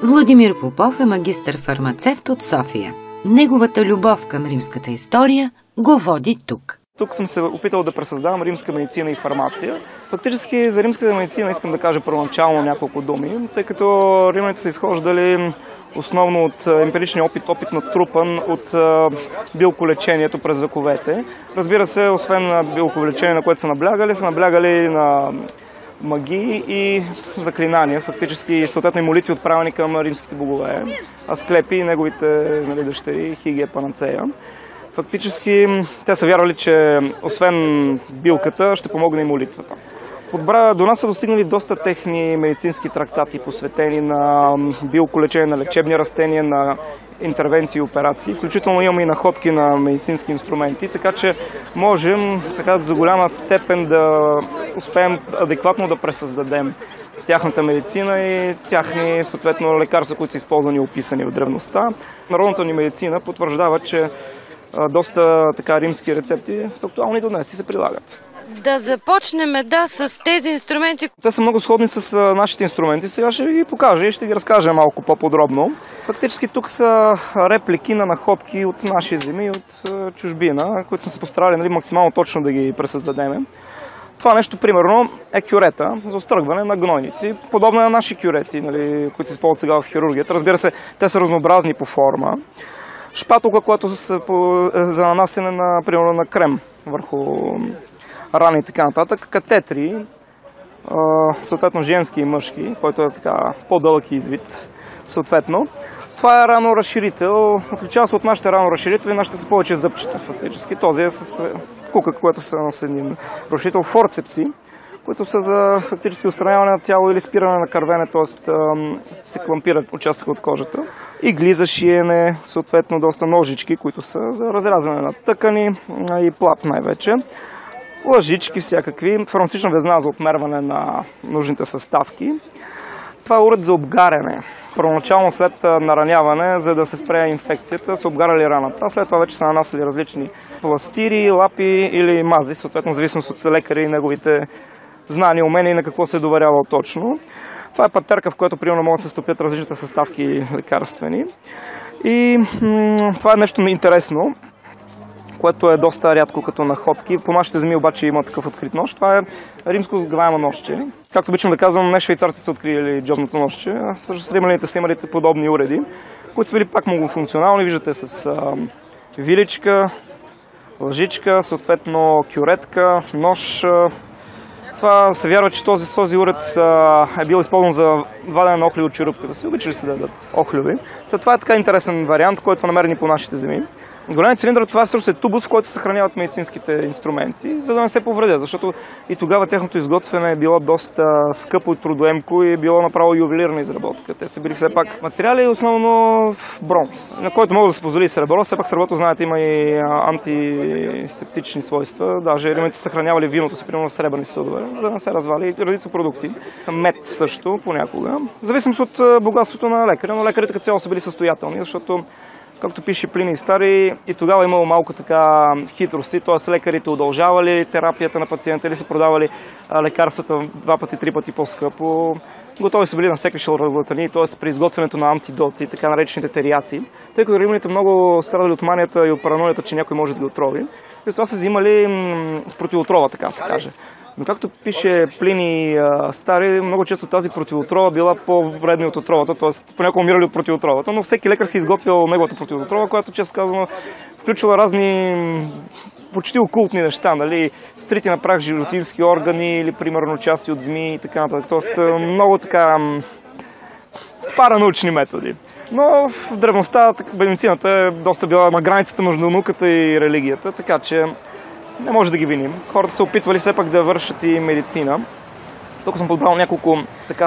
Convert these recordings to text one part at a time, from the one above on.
Владимир Попов е магистър-фармацевт от София. Неговата любов към римската история го води тук. Тук съм се опитал да пресъздавам римска медицина и фармация. Фактически за римската медицина искам да кажа първоначално няколко думи, тъй като римляните са изхождали основно от емпиричния опит натрупан от билколечението през вековете. Разбира се, освен на билколечение, на което са наблягали на магии и заклинания, фактически съответно и молитви отправени към римските богове, Асклепий и неговите дъщери Хигия Панацея. Фактически те са вярвали, че освен билката ще помогне и молитвата. До нас са достигнали доста техни медицински трактати, посветени на билколечение, на лечебни растения, на интервенции и операции. Включително имаме и находки на медицински инструменти, така че можем за голяма степен да успеем адекватно да пресъздадем тяхната медицина и тяхни съответно лекарства, които са използвани и описани в древността. Народната ни медицина потвърждава, че доста римски рецепти са актуални до днес и се прилагат. Да започнем с тези инструменти. Те са много сходни с нашите инструменти. Сега ще ги покажа и ще ги разкажа малко по-подробно. Фактически тук са реплики на находки от наши земи, от чужбина, които сме се постарали максимално точно да ги пресъздадем. Това нещо, примерно, е кюрета за остръгване на гнойници, подобна на наши кюрети, които се използват сега в хирургията. Разбира се, те са разнообразни по форма. Шпатулка, която за нанасене на крем върху рани и така нататък. Катетри, съответно женски и мъжки, който е по-дълъг и извит, съответно. Това е раноразширител. Отличава се от нашите раноразширители, нашите са повече зъбчета фактически. Този е с кука, което са с един разширител, форцепси, които са за фактически отстраняване на тяло или спиране на кървене, т.е. се клампират участък от кожата. Игли за шиене, съответно доста ножички, които са за разрязване на тъкани и плат най-вече. Лъжички всякакви, фармацевтична везна за отмерване на нужните съставки. Това е уред за обгаряне. Първоначално след нараняване, за да се спре инфекцията, са обгаряли раната. След това вече са нанасяли различни пластири, лапи или мази, съответно в зависимост от лекаря и неговите знания, умения и на какво се е доверявал точно. Това е патерка, в която примерно могат да се стопят различните съставки лекарствени. И това е нещо интересно, което е доста рядко като находки. По нашите земи обаче има такъв открит нож. Това е римско сгъваемо ножче. Както обичам да казвам, не швейцарците са открили джобното ножче, а всъщност римляните са имали подобни уреди, които са били пак многофункционални. Виждате с виличка, лъжичка, съответно кюретка, нож. Това се вярва, че този уред е бил използван за вадене на охлюви от черупката си. Обичали се да дадат охлюви. Това е така интересен вариант, който е намерен и по нашите земи. Големият цилиндър, това всъщност е тубус, в който се съхраняват медицинските инструменти, за да не се повредят, защото и тогава тяхното изготвяне е било доста скъпо и трудоемко и било направо ювелирна изработка. Те са били все пак материали, основно бронз, на който могат да се позволи сребро. Все пак среброто, знаете, има и антисептични свойства. Даже римляните са съхранявали виното си, примерно в сребърни съдове, за да не се развали. Редица продукти. Мед също понякога. В зависимост от богатството на лекаря, но лекарите като цяло са били състоятелни, защото както пише Плиний Стари, и тогава имало малко хитрости, т.е. лекарите удължавали терапията на пациента или са продавали лекарствата 2-3 пъти по-скъпо. Готови са били на всеки шарлатани, т.е. при изготвянето на антидоти, така наречените териаци, тъй като римляните много страдали от манията и от параноята, че някой може да ги отрови. И затова са взимали противоотрова, така се каже. Но както пише Плиний Стари, много често тази противоотрова била по-вредна от отровата, т.е. понякога умирали от противоотровата, но всеки лекар си изготвял неговата противоотрова, която често казано включва разни почти окултни неща, стрити на прах животински органи или примерно части от змии и така нататък. Тоест много паранаучни методи. Но в древността медицината е доста била на границата между науката и религията, така че не може да ги виним. Хората са опитвали все пак да вършат и медицина. Тук съм подбрал няколко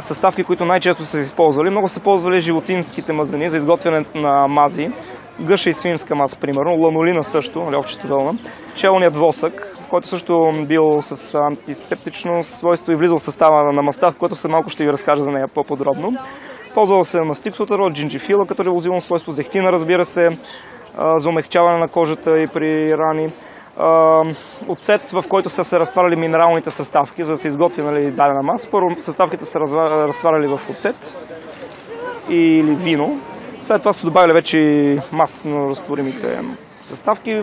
съставки, които най-често са използвали. Много са ползвали животинските мазнини за изготвяне на мази. Гъша и свинска маза, примерно. Ланолина също, овчета вълна. Челният восък, който също бил с антисептично свойство и влизал в състава на маста, в което след малко ще ви разкажа за нея по-подробно. Ползвал се мастиксотарот, джинджифила като револзивно свойство, зехтина, разбира се, за омекчаване на кожата и при рани. Оцет, в който са се разтваряли минералните съставки, за да се изготви дадена маса. Първо съставките са разтваряли в оцет. или вино. След това са добавили вече маслено разтворимите съставки.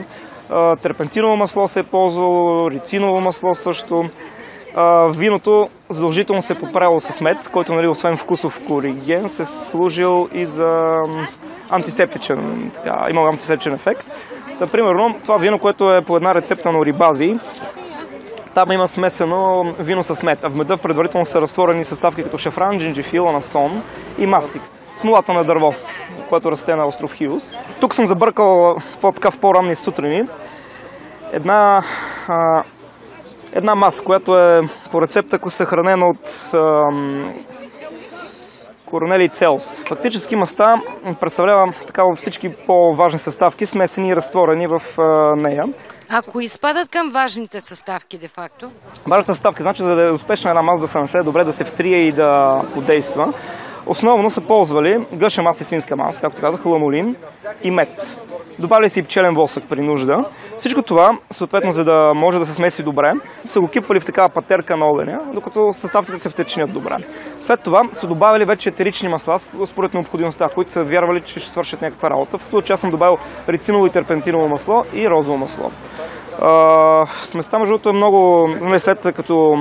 Терпентиново масло се е ползвало, рициново масло също. Виното задължително се е поправило с мед, който, нали, освен вкусов кориген, се е служил и за антисептичен, имал антисептичен ефект. Та, примерно, това вино, което е по една рецепта на Орибази, там има смесено вино с мед, а в меда предварително са разтворени съставки като шафран, джинджифил, анасон и мастик. Смолата на дърво, което расте на остров Хиос. Тук съм забъркал в по-ранни сутрини една маса, която е по рецепта, съхранена от Корнелий Целс. Фактически маста представлява такава всички по-важни съставки, смесени и разтворени в нея. Ако изпадат към важните съставки, де-факто? Важните съставки, значи, за да е успешна една маса да се насе добре, да се втрие и да подейства, основно са ползвали гъша маса и свинска маса, както казах, ламолин и мед. Добавили си и пчелен восък при нужда. Всичко това, съответно, за да може да се смеси добре, са го кипвали в такава патерка на огъня, докато съставките се втечнят добре. След това са добавили вече етерични масла, според необходимостта, които са вярвали, че ще свършат някаква работа. В случая съм добавил рициново и терпентиново масло и розово масло. Сместа, между другото, е много, след като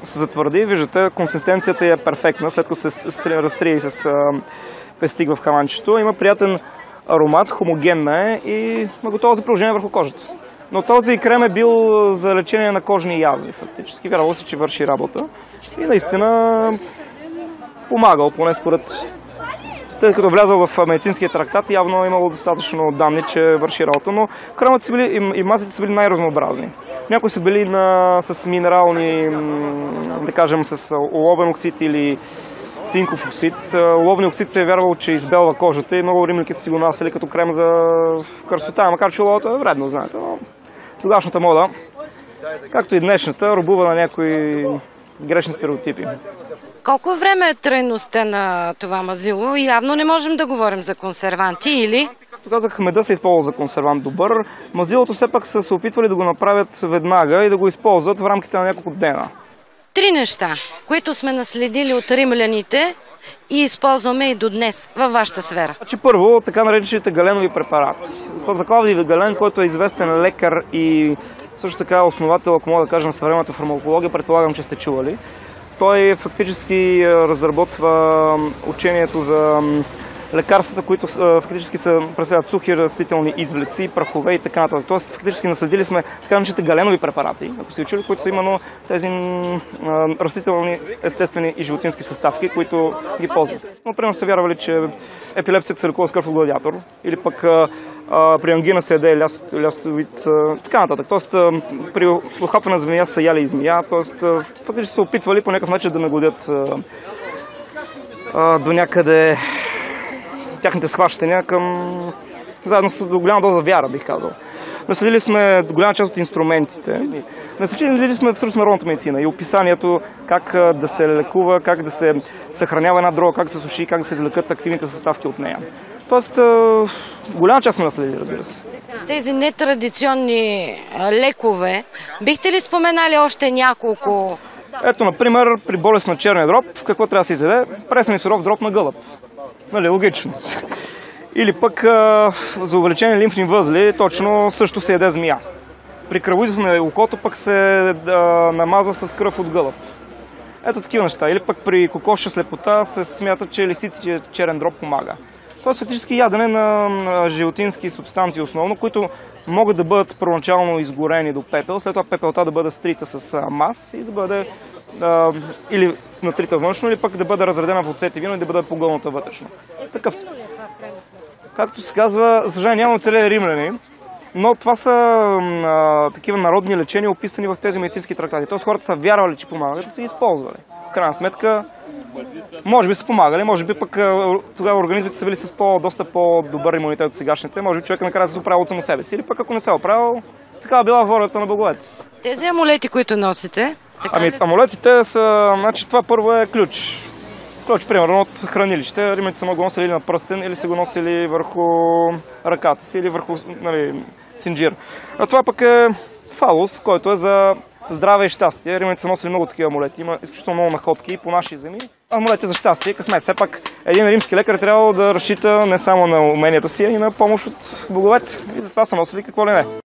се затвърди, виждате, консистенцията е перфектна, след като се разтрие с пестик в каманчето. Има приятен аромат, хомогенна е и готова за приложение върху кожата. Но този крем е бил за лечение на кожни язви, фактически. Вярвало се, че върши работа и наистина помагал, поне според... Тъй като влязъл в медицинския трактат, явно е имало достатъчно данни, че върши работа, но кремът са били, и масите са били най-разнообразни. Някои са били с минерални, да кажем, с оловен оксид или цинков оксид. Оловен оксид се е вярвал, че избелва кожата и много римляни са си го насели като крем за красота, макар че оловото е вредно, знаете. Но тогашната мода, както и днешната, робува на някои грешни стереотипи. Колко време е трайността на това мазило? Явно не можем да говорим за консерванти, или? Както казах, меда се използва за консервант добър. Мазилото все пак са се опитвали да го направят веднага и да го използват в рамките на няколко дена. 3 неща, които сме наследили от римляните и използваме и до днес във вашата сфера. Значи, първо, така наречените галенови препарати. За Клавдий Гален, който е известен лекар и също така основател, ако мога да кажа, на съвременната фармакология, предполагам, че сте чували. Той фактически разработва учението за лекарствата, които фактически са представят сухи растителни извлеци, прахове и така нататък. Тоест, фактически наследили сме така наречените галенови препарати, ако сте учили, които са именно тези растителни, естествени и животински съставки, които ги ползват. Например, са вярвали, че епилепсията се лекува с кръв от гладиатор, или пък при ангина се яде лястовид, така нататък. Тоест, при ухапване на змия са яли и змия, тоест, фактически са опитвали по някакъв начин да нагодят до някъде тяхните схващания заедно с голяма доза вяра, бих казал. Наследили сме голяма част от инструментите. Наследили сме всъщност народната медицина и описанието как да се лекува, как да се съхранява една дрога, как да се суши, как да се извлекат активните съставки от нея. Тоест, голяма част сме наследили, разбира се. За тези нетрадиционни лекове, бихте ли споменали още няколко? Ето, например, при болест на черния дроб, какво трябва да се изяде? Пресен и суров дроб на гълъб. Нали, логично. Или пък за увеличение лимфни възли, точно също се яде змия. При кръвоизлив на окото пък се намазва с кръв от гълъб. Ето такива неща. Или пък при кокошка слепота се смята, че лисиците черен дроб помага. Тоест фактически ядене на животински субстанции основно, които могат да бъдат първоначално изгорени до пепел, след това пепелта да бъде стрита с мас и да бъде или натрита външно, или пък да бъде разредена в оцет и вино и да бъде погълната вътрешно. Такъв. Както се казва, за съжаление нямаме целия римляни, но това са такива народни лечения, описани в тези медицински трактати. Тоест хората са вярвали, че помагат и са ги използвали. В крайна сметка, може би са помагали, може би пък тогава организмите са били с доста по-добър имунитет от сегашните, може би човек накрая се оправил от само себе си, или пък ако не се е оправил, такава била волята на боговете. Тези амулети, които носите, амулетите са, значи това първо е ключ. Ключ, примерно, от хранилище. Римляните са го носили на пръстен или са го носили върху ръката си или върху синджир. А това пък е фалус, който е за здраве и щастие. Римляните са носили много такива амулети. Има изключително много находки по наши земи амулети за щастие и късмет. Все пак един римски лекар трябва да разчита не само на уменията си, а и на помощ от боговете. И затова са носили какво ли не.